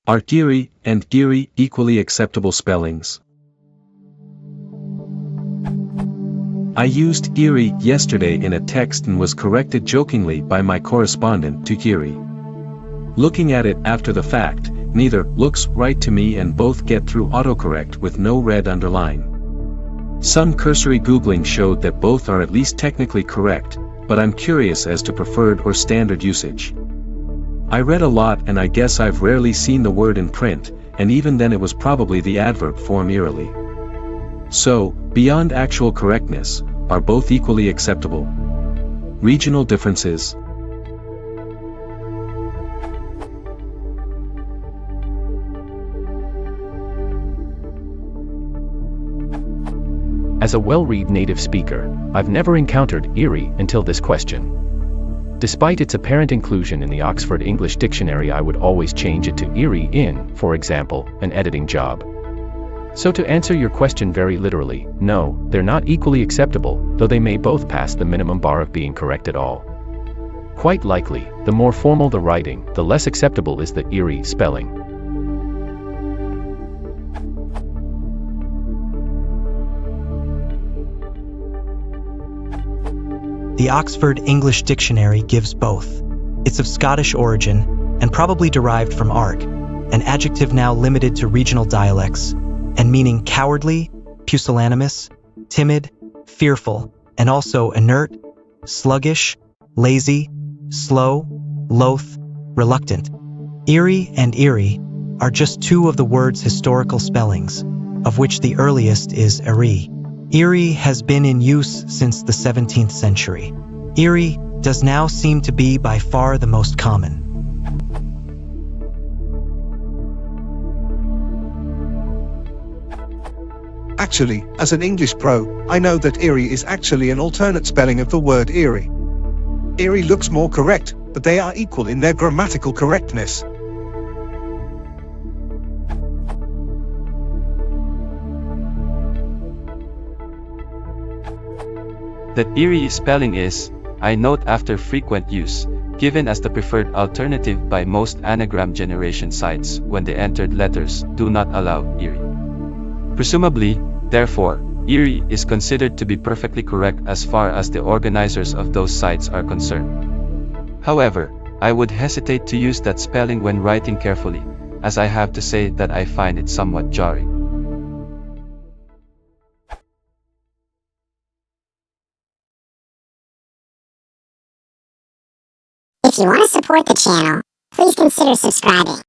Are Eerie and Eerie equally acceptable spellings? I used Eerie yesterday in a text and was corrected jokingly by my correspondent to Eerie. Looking at it after the fact, neither looks right to me and both get through autocorrect with no red underline. Some cursory Googling showed that both are at least technically correct, but I'm curious as to preferred or standard usage. I read a lot and I guess I've rarely seen the word in print, and even then it was probably the adverb form eerily. So, beyond actual correctness, are both equally acceptable? Regional differences. As a well-read native speaker, I've never encountered Eerie until this question. Despite its apparent inclusion in the Oxford English Dictionary, I would always change it to Eerie in, for example, an editing job. So to answer your question very literally, no, they're not equally acceptable, though they may both pass the minimum bar of being correct at all. Quite likely, the more formal the writing, the less acceptable is the Eerie spelling. The Oxford English Dictionary gives both. It's of Scottish origin, and probably derived from arc, an adjective now limited to regional dialects, and meaning cowardly, pusillanimous, timid, fearful, and also inert, sluggish, lazy, slow, loath, reluctant. Eerie and Eerie are just two of the word's historical spellings, of which the earliest is Eerie. Eerie has been in use since the 17th century. Eerie does now seem to be by far the most common. Actually, as an English pro, I know that Eerie is actually an alternate spelling of the word eerie. Eerie looks more correct, but they are equal in their grammatical correctness. That Eerie spelling is, I note after frequent use, given as the preferred alternative by most anagram generation sites when the entered letters do not allow Eerie. Presumably, therefore, Eerie is considered to be perfectly correct as far as the organizers of those sites are concerned. However, I would hesitate to use that spelling when writing carefully, as I have to say that I find it somewhat jarring. If you want to support the channel, please consider subscribing.